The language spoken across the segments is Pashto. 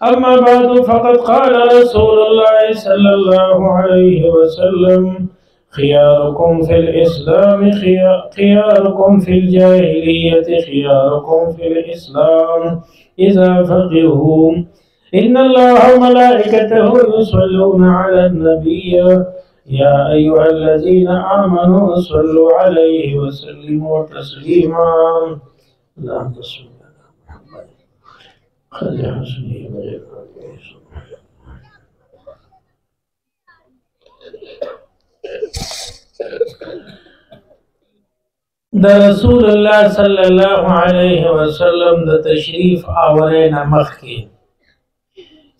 أما بعد فقد قال رسول الله صلى الله عليه وسلم خياركم في الإسلام خياركم في الجاهلية خياركم في الإسلام إذا فقهوا إن الله وملائكته يصلون على النبي يا أيها الذين آمنوا صلوا عليه وسلموا تسليما. اللهم صل على محمد خذ حسنه دا رسول الله صلی الله علیه وسلم د تشریف آورین مخی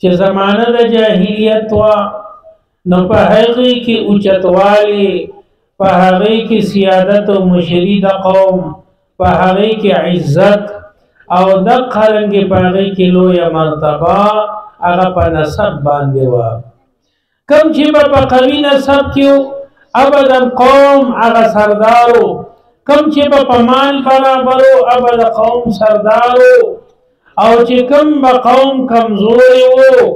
چې زمانه د جاهلیت وا نو په هغه کې اوچتوالی په هغه کې سیادت او مشری د قوم په هغه کې عزت او د قرنګ په هغه کې لوی مرتبه هغه په نسب باندې وا کم چې په قوی نسب کې ابدا قوم هغه سردارو کم چې په مال برابرو ابدا قوم سردارو او چې کم به قوم کمزوري وو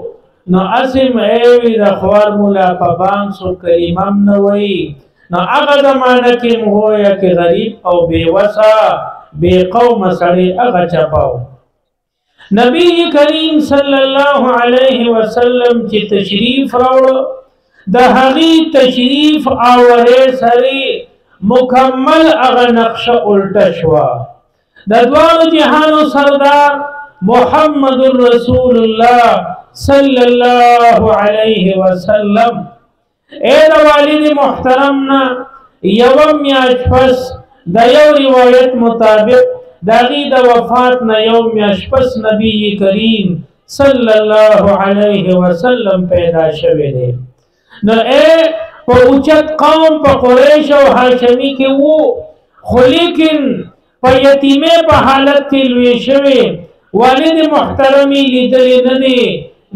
نو اسم ایوی د خوار مولا په بانسو کلمم نه وی نو هغه زمانه کې مغویا کې غریب او بیوسا بی قوم سړی هغه چپاو. نبی کریم صلی الله علیه وسلم چې تشریف راوړ د هغې تشریف آورې سره مکمل هغه نقشه الټه شوه. د دواړو جهانو سردار محمد رسول الله صلی الله علیه وسلم اے د والد محترم نه یوه میاشت پس د یو روایت مطابق د هغې د وفات نه یو میاشت پس نبی کریم صلی الله علیه وسلم پیدا شوی دی. نو په اوچت قوم په قریش او هاشمی کې وو خو لیکن په یتیمه په حالت کې لوی شوی. والد محترمی لیدلی نه دی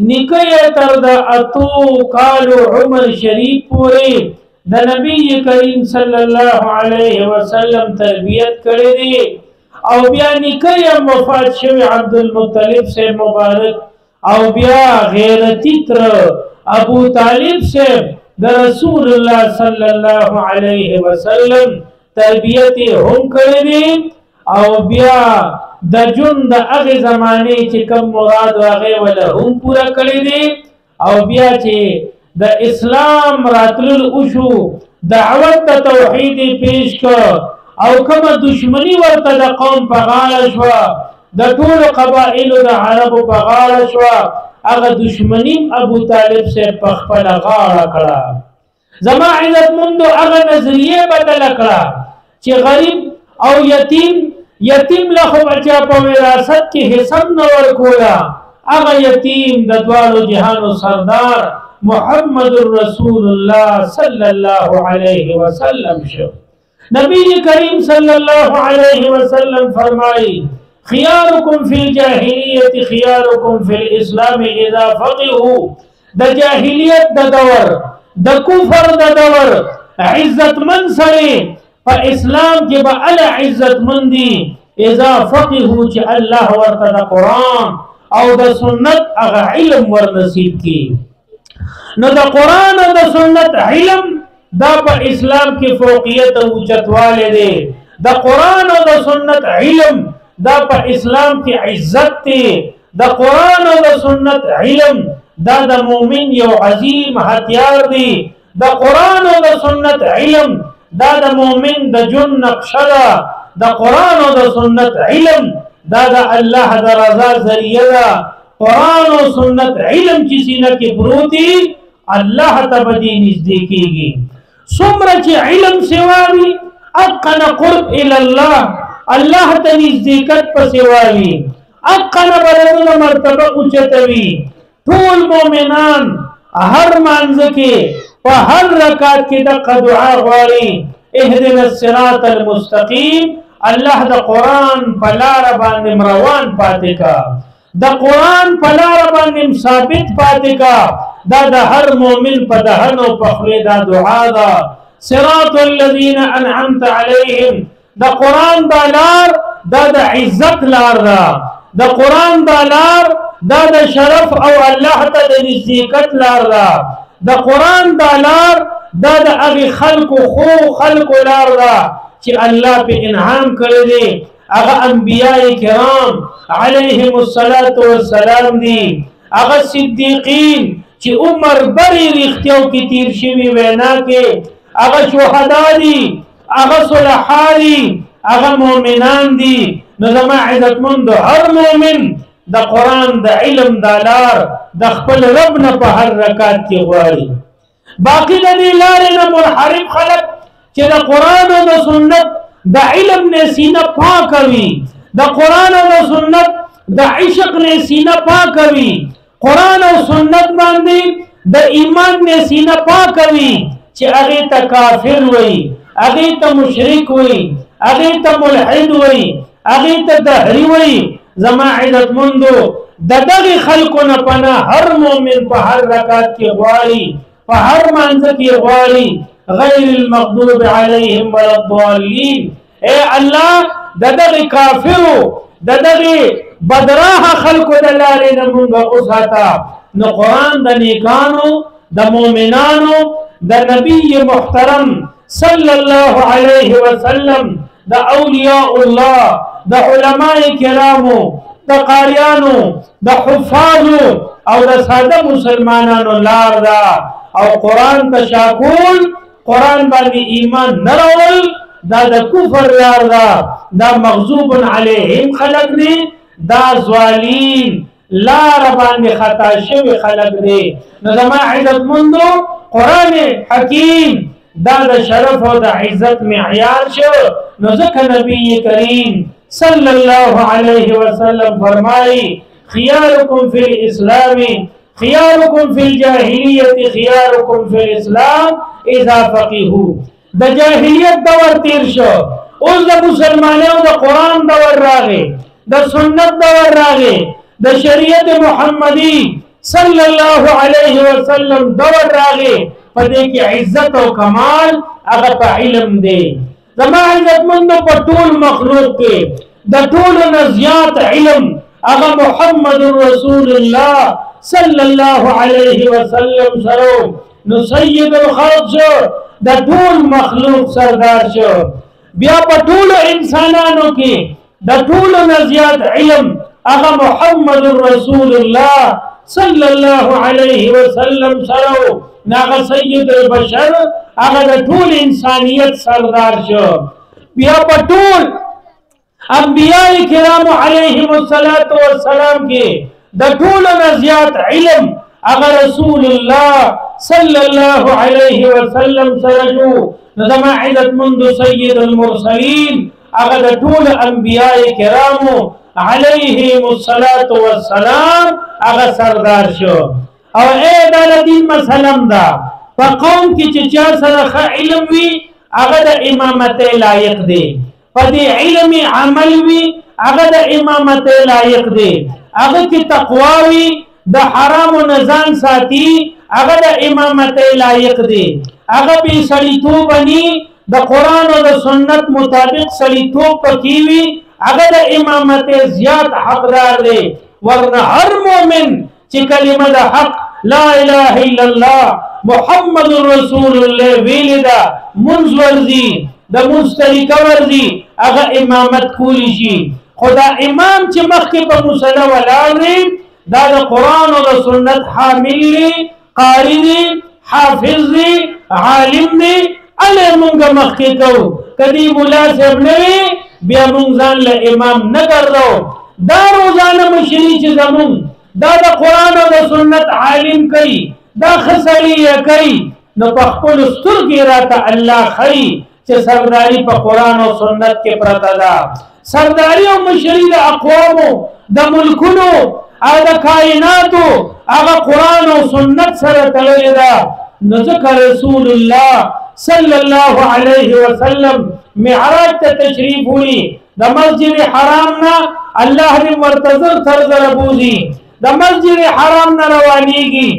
نیکه یې تر د 8 کالو عمر شریف پورې د نبی کریم صلی الله علیه وسلم تربیت کړی دی او بیا نیکه یې وفات شوی عبدالمطلب سے مبارک او بیا غیرتی تر ابو طالب سے د رسول الله صلی الله علیه وسلم تربیت هم کړی دی او بیا د جون د هغې زمانې چې کم مراد هغې وله هم پوره کړی دی او بیا چې د اسلام راتلل وشو دعوت د توحید پیش کړ او کومه دشمني ورته د قوم په غاړه شوه د ټولو قبایلو د عربو په غاړه شوه هغه دشمني ابو طالب صاحب په خپله غاړه کړه. زما عزتمندو هغه نظریه بدله کړه چې غریب او یتیم له خو بچا په وراثت کې حصه نه ورکوله هغه یتیم د دواړو جهانو سردار محمد رسول الله صلی الله علیه وسلم شو. نبی کریم صلی الله علیه وسلم فرمائی خیارکم فی الجاہلیت خیارکم فی الاسلام اذا فقهوا. د جاہلیت د دور د کفر د دور عزت من سره په اسلام کې به ال عزت مندي اذا فقهوا چې الله ورته د قرآن او د سنت هغه علم ور نصیب کی. نو د قرآن او د سنت علم دا په اسلام کې فوقیت او اوچتوالی دی. د قرآن او د سنت علم دا په اسلام کې عزت دی. د قرآن او د سنت علم دا د مؤمن یو عظیم هتیار دی. د قرآن او د سنت علم دا د مؤمن د جون نقشه ده. د قرآن او د سنت علم دا د الله د رضا ذریعه ده. قرآن او سنت علم چې سینه کې پروت دی الله ته به دې نږدې کېږي. څومره چې علم سوا وي اقن قرب الی الله الله ته نزدېکت پسې واوي اقن به مرتبه اوچته وي. ټول مؤمنان هر مانځه کې په هر رکعت کې دغه دعا غواړي اهدنا الصراط المستقیم. الله د قرآن په لاره باندې روان پاتې کا د قرآن په لاره باندې ثابت پاتې کا. دا د هر مؤمن په دهن او په خولې دا دعا ده. صراط الذین انعمت علیهم د قرآن دا لار دا د عزت لار ده. د قرآن دا لار دا د شرف او الله ته د نزدېکت لار ده. د قرآن دا لار دا د هغې خلکو خو خلکو لار ده چې الله پې انعام کړی دی. هغه انبیاء کرام علیهم السلام دي، هغه صدیقین چې عمر بری رښتیاو کې تیر شوي وینا کې، هغه شهدا دي، هغه صلحا دي، هغه مؤمنان دي. نو زما عزتمندو هر مؤمن د قرآن د علم دا لار د خپل رب نه په هر رکعت کې غواړي. باقي د دې لارې نه منحرف خلک چې د قرآن او د سنت د علم نه سینه پاکوي، د قرآن او د سنت د عشق نه سینه پاکوي، قرآن او سنت باندې د ایمان نه سینه پاکوي چې هغې ته کافر وي، هغې ته مشرک وي، هغې ته ملحد وي، هغې ته دهري وي. زما عزتمندو د دغې خلکو نه پناه هر مؤمن په هر رکعت کې غواړي، په هر مانځه کې غواړي. غیر المغضوب علیهم ولا الضالین. اے الله د دغې کافرو د دغې بدراهه خلکو د لارې نه مونږ وساته. نو قرآن د نیکانو د مؤمنانو د نبی محترم صلی الله علیه وسلم د اولیاء الله د علماء کرامو د قاریانو د حفاظو او د ساده مسلمانانو لار ده. او قرآن تشاکول قرآن باندې ایمان نرول دا د کفر لار ده. دا مغضوب علیهم خلق دي، دا ظالین لار باندې خطا شوی خلق دي. نو زما عزتمندو قرآن حکیم دا د شرف او د عزت معیار شو. نو ځکه نبی کریم صلی الله علیه وسلم فرمایي خیارکم فی الاسلام خیارکم فی الجاهلیت خیارکم فی الاسلام اذا فقهوا. د جاهلیت دور تیر شو، اوس د مسلمانانو د قرآن دور راغی، د سنت دور راغی، د شریعت محمدی صلی الله علیه وسلم دور راغی. په دې کې عزت او کمال هغه په علم دی. زما عزتمندو په ټول مخلوق کې د ټولو نه زیات علم هغه محمد رسول الله صلی الله علیه وسلم سره. نو سید الخلق شو، د ټول مخلوق سردار شو. بیا په ټولو انسانانو کې د ټولو نه زیات علم هغه محمد رسول الله صلی الله علیه وسلم سره. ناغه سید البشر هغه د ټول انسانیت سردار شو. بیا په ټول انبیاء کرام علیهم السلام کې د ټولو نه زیات علم هغه رسول الله صلی الله علیه وسلم سره شو. نو زما عزتمندو سید المرسلین هغه د ټول انبیاء کرامو علیهم السلام هغه سردار شو. او اے دا دین مسلم دا په قوم کې چې چا سره ښه علم وي هغه د امامت لایق دی، په دې علم عمل وي هغه د امامت لایق دی، هغه کې تقوا وي د حرامو نه ځان ساتي هغه د امامت لایق دی، هغه بې سړیتوب ني د قرآن او د سنت مطابق سړیتوب پکې وي هغه د امامت زیات حقدار دی. ورنه هر مؤمن چې کلمه د حق لا اله الا الله محمد رسول الله ویلی دا منځ ورځي د منځ طریقه ورځي هغه امامت کولی شي. خو دا امام چې مخکې په مصلی ولاړ دی دا د قرآن او د سنت حامل دی، قاری دی، حافظ دی، عالم دی. الی مونږ مخکې کوو که دې ملا صاحب نه وي بیا مونږ ځان له امام نه ګرځو. دا روزانه مشري چې زمونږ دا د قرآن او د سنت عالم کوي دا ښه سړي یې کوي نو په خپلو سترګې راته الله ښیي چې سرداري په قرآن او سنت کې پرته ده. سرداري او مشري د اقوامو د ملکونو او د کائناتو هغه قرآن او سنت سره تړلې ده. نو ځکه رسول الله صلی الله علیه وسلم معراج ته تشریف وړي د مسجد حرام نه الله دې مرتضر سر زره بوزي، د مسجد حرام نه روانېږي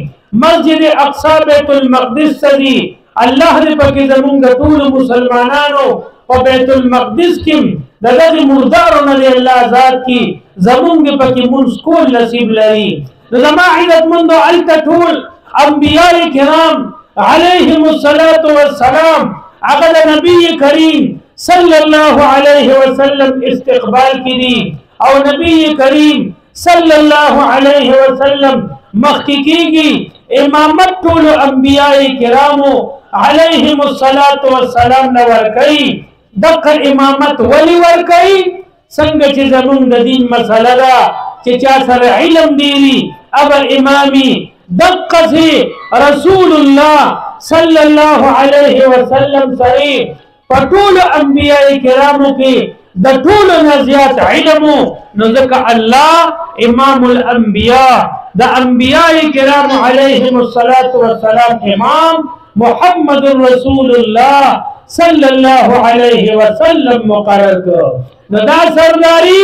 مسجد اقصی بیت المقدس ته ځي. الله دې پکې زمونږ د ټولو مسلمانانو په بیت المقدس کې د دغې مردارو نه دې الله ذات کړي زمونږ پکې مونږ کول نصیب لري. نو زما عزتمندو هلته ټول انبیاء کرام علیهم الصلاة والسلام هغه د نبی کریم صلی الله علیه وسلم استقبال کړي او نبی کریم صلی الله علیه وسلم مخکې کېږي. امامت ټول انبیاء کرامو علیهم الصلاة والسلام نه ورکوي. دغه امامت ولې ورکوي؟ څنګه چې زمونږ د دین مسله ده چې چا سره علم ډېري ابل امامي دقسې رسول الله صلی الله علیه وسلم سره په ټولو انبیاء کرامو کې د ټولو نه زیات علمو. نو ځکه الله امام الانبیاء د انبیاء کرامو علیهم الصلاة والسلام امام محمد رسول الله صلی الله علیه وسلم مقرر کړ. نو دا سرداری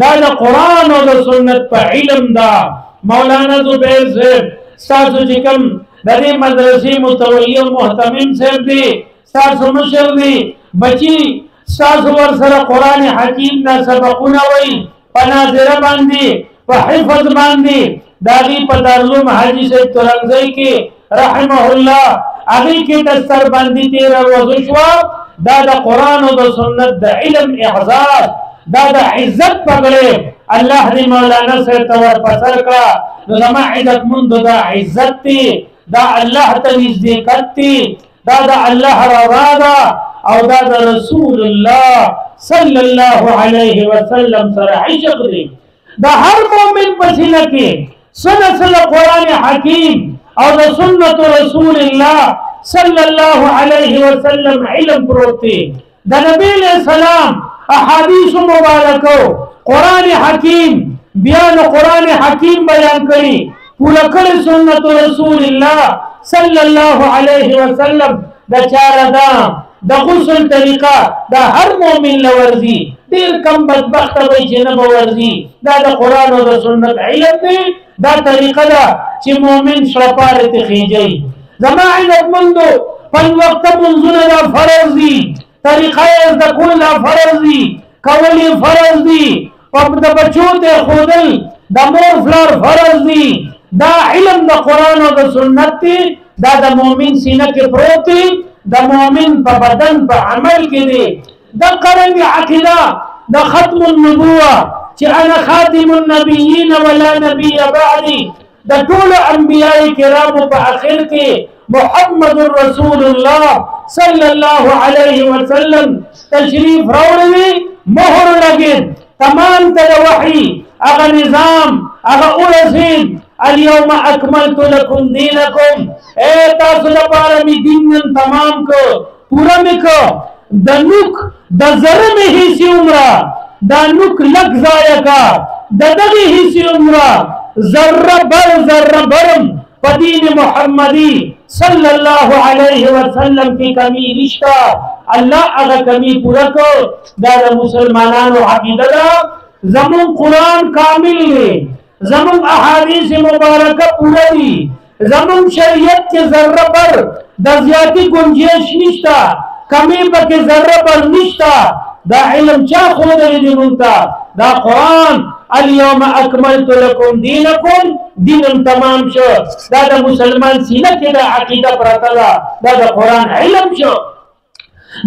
دا د قرآن او د سنت په علم دا. مولانا زبیر صاحب ستاسو چې کوم د دې مدرسې متولی او محتمم صاحب دی ستاسو مشر دی بچي ستاسو ورسره قرآن حکیم نه سبقونه وایي په ناظره باندې په حفظ باندې د هغې په دارالعلوم حاجي صاحب ترنګزی کې رحمه الله هغې کې دستر باندې تېره ورځ شوه. دا د قرآن او د سنت د علم اعزاز دا د عزت پګړې الله دې مولانا صاحب ته ورپسر کړه. نو زما عزتمندو دا عزت دی دا الله ته نزدېکت دی دا د الله رضا ده او دا د رسول الله صلی الله علیه وسلم سره عشق دی. د هر مؤمن په سینه کې سنه قرآن حکیم او د سنت رسول الله صلی الله علیه وسلم علم پروت دی. د نبی علیہ السلام احادیث مبارکو قرآن حکیم بیان قرآن حکیم بیان کړي پوره کړي سنت رسول الله صلی الله علیه وسلم د چاره ده د غسل طریقه دا هر مؤمن لورځي. ډېر کم بدبخته وي چې نه به ورځي. دا د قرآن او د سنت علم دی دا طریقه ده چې مؤمن شړپارې ته خېجوي. زما عزتمندو پنځ وخته منځونه دا فرض دي طریقه یې زده کول دا فرض دي کول یې فرض دي د بچو ته ښودل د مور پلار فرض دي. دا علم د قرآن او د سنت دی دا د مؤمن سینه کې پروت دی د مؤمن په بدن په عمل کې دی. د قرآن عقیده د ختم النبوه چې انا خاتم النبیین ولا نبی بعدی د ټولو انبیاء کرامو په اخر کې محمد رسول الله صلی الله علیه وسلم تشریف راوړی مهر لګید تمام ته وحی هغه نظام هغه ورسید اليوم اکملت لکم دینکم اے تاسو لپاره می دین نن تمام کو پورا می کو د نوک د زره می هیڅ عمره دا نوک لګ ضایع کا د دغه هیڅ عمره ذره برم په دین محمدی صلی الله علیه وسلم کی کمی نشتا. الله هغه کمی پورا کو. دا د مسلمانانو عقیده ده. زمون قرآن کامل دی زمون احادیث مبارکه پورا دي زمون شریعت کې ذره بر د زیاتی گنجائش نشتا کمی پکې ذره بر نشتا. دا علم چا ښودلی دی مونږ ته؟ دا قرآن اليوم اکملت لکم دینکم دین تمام شو. دا د مسلمان سینه کې دا عقیده پرته ده دا د قرآن علم شو.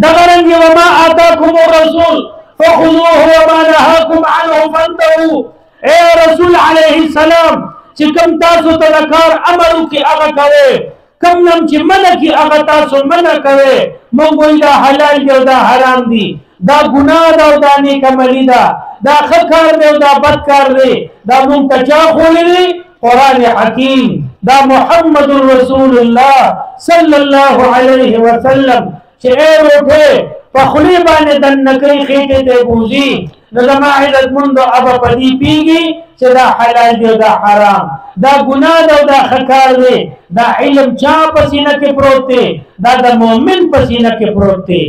دغه رنګې وما آتاکم الرسول فخذوه وما نهاکم عنه فانتهوا. اے رسول علیه السلام چې کوم تاسو ته د کار امر وکړي هغه کوئ کوم نم چې منع کړي هغه تاسو منع کوئ. موږ وایو دا حلال دی او دا حرام دی دا ګناه ده او دا نیک عملي ده دا ښه کار دی او دا بد کار دی. دا موږ ته چا ښوولی قرآن حکیم دا محمد رسول الله صلی الله علیه وسلم چې اے روټې په خولې باندې دننه کوي خېټې ته بوځي. نو زما عزتمندو ابه په دې پوهېږي چې دا حلال دی او دا حرام دا ګناه ده او دا ښه کار دی. دا علم چا په سینه کې پروت دی؟ دا د مؤمن په سینه کې پروت دی.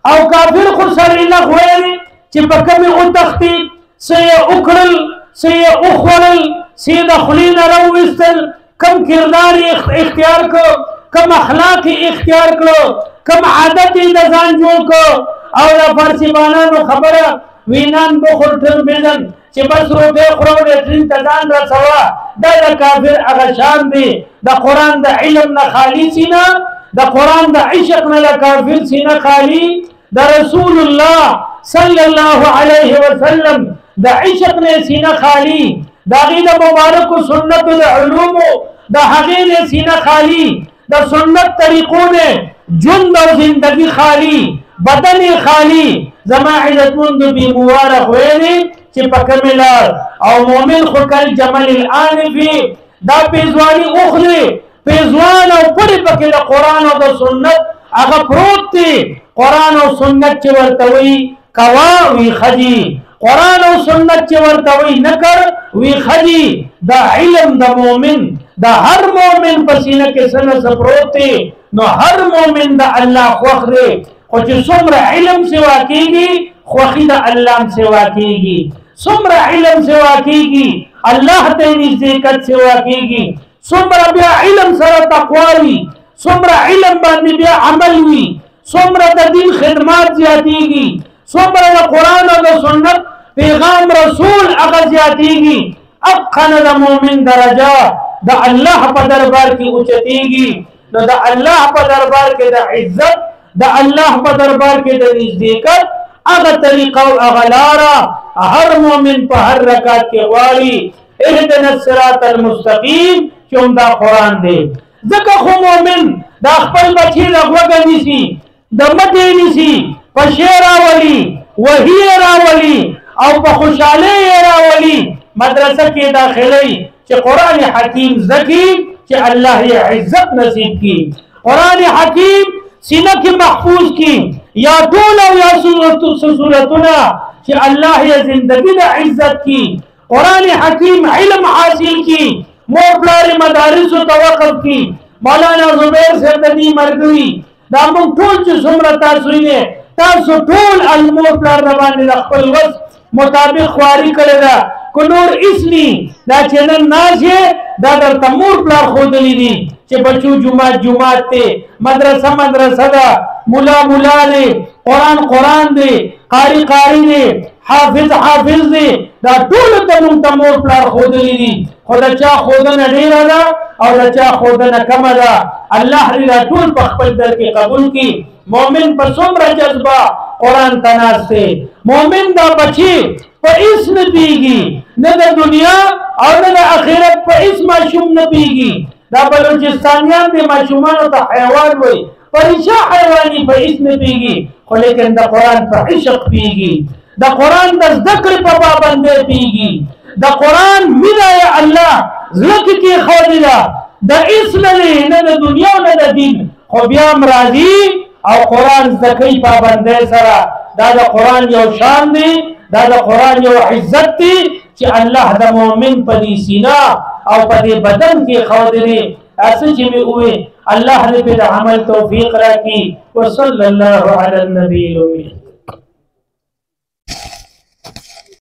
او کافر خو سره نه ویلي چې په کومې وتښتېد څه یې وکړل څه یې وخوړل څه یې د خولې نه راوویستل کم کردار یې اختیار کړ کم اخلاق یې اختیار کړو کم عادت یې د ځان جوړ کړ. او د فارسیوانانو خبره وینان بخور ټربیدن چې بس روټۍ خورو لیټرین ته ځان رسوه دا د کافر هغه شان دی د قرآن د علم نه خالي سینه د قرآن د عشق نه د کافر سینه خالي د رسول الله صلی الله علیه وسلم د عشق نه سینه خالي د هغې د مبارکو سنتو د علومو د هغې نه سینه خالي د سنت طریقو نه ژوند او زندگی خالي بدن خالي زما عزتمند بی مبارک ویلي چې په کومې لار او مؤمن خو کل جمل الانفي دا پیزواني اخلي پیزوان او پړې پکې د قرآن او د سنت هغه پروت دی قرآن او سنت چې ورته وایي کوا وي ښځي قرآن او سنت چې ورته وایي نه کړ وي ښځي دا علم د مؤمن د هر مؤمن په سینه کې څه نه څه پروت دی نو هر مؤمن د الله خوښ دی خو چې څومره علم سوا کېږي خوښي د الله هم سوا کېږي څومره علم سوا کېږي الله ته نزدېکت سوا کېږي څومره بیا علم سره تقوا وي څومره علم باندې بیا عمل وي څومره د دین خدمات زیاتېږي څومره د قرآن او د سنت پیغام رسول هغه زیاتېږي اقنه د مؤمن درجه د الله په دربار کې اوچتېږي نو د الله په دربار کې د عزت د الله په دربار کې د نزدېکت هغه طریقه او هغه لاره هر مؤمن په هر رکعت کې غواړي اهدنا الصراط المستقیم چې همدا قرآن دی ځکه خو مؤمن دا خپل بچي له غوږه نیسي د مټې نیسي په شی راولي وحي راولي او په خوشحالۍ یې راولي مدرسه کې داخلي چې قرآن حکیم زده کړي چې الله یې عزت نصیب کړي قرآن حکیم سینه کې محفوظ کړي یا ټول او یا صورتونه چې الله یې زندگی د عزت کړي قرآن حکیم علم حاصل کړي مور پلار مدارسو ته وقف کړي مولانا زبیر صاحب د دې مرګوي دا موږ ټول چې څومره تاسو یې تاسو ټول المور پلار باندې د خپل وس مطابق خواري کړې ده کو نور اسني دا چې نن ناز دا درته مور پلار ښودلی دي چې بچو جمعات ته مدرسه ده مولا دی قرآن دی قاری دی حافظ دی دا ټول ته موږ ته مور پلار ښودلی دي خو د چا ښودنه ډېره ده او د چا ښودنه کمه ده الله دې دا ټول په خپل در کې قبول کړي مؤمن په څومره جذبه قرآن ته ناست دی مؤمن دا بچي په هیڅ نه پیږي نه د دنیا او نه د آخرت په هیڅ ماشوم نه پیږي دا بلوچستانیان د ماشومانو ته حیوان وایي پریشا حیواني په هیڅ نه پیږي خو لیکن د قرآن په عشق پیږي د قرآن د زده کړې په پابندۍ پیږي د قرآن مینه یې الله زړه کې کېښودې ده د هیڅ نه دی نه د دنیا نه د دین خو بیا هم راځي او قرآن زده کوي پابندۍ سره دا د قرآن یو شان دی دا د قرآن یو عزت دی چې الله د مؤمن په دې سینه او په دې بدن کې ښودلی اسه چې مې وویل الله دې په عمل توفیق راکړي وصلی الله علی النبي الامي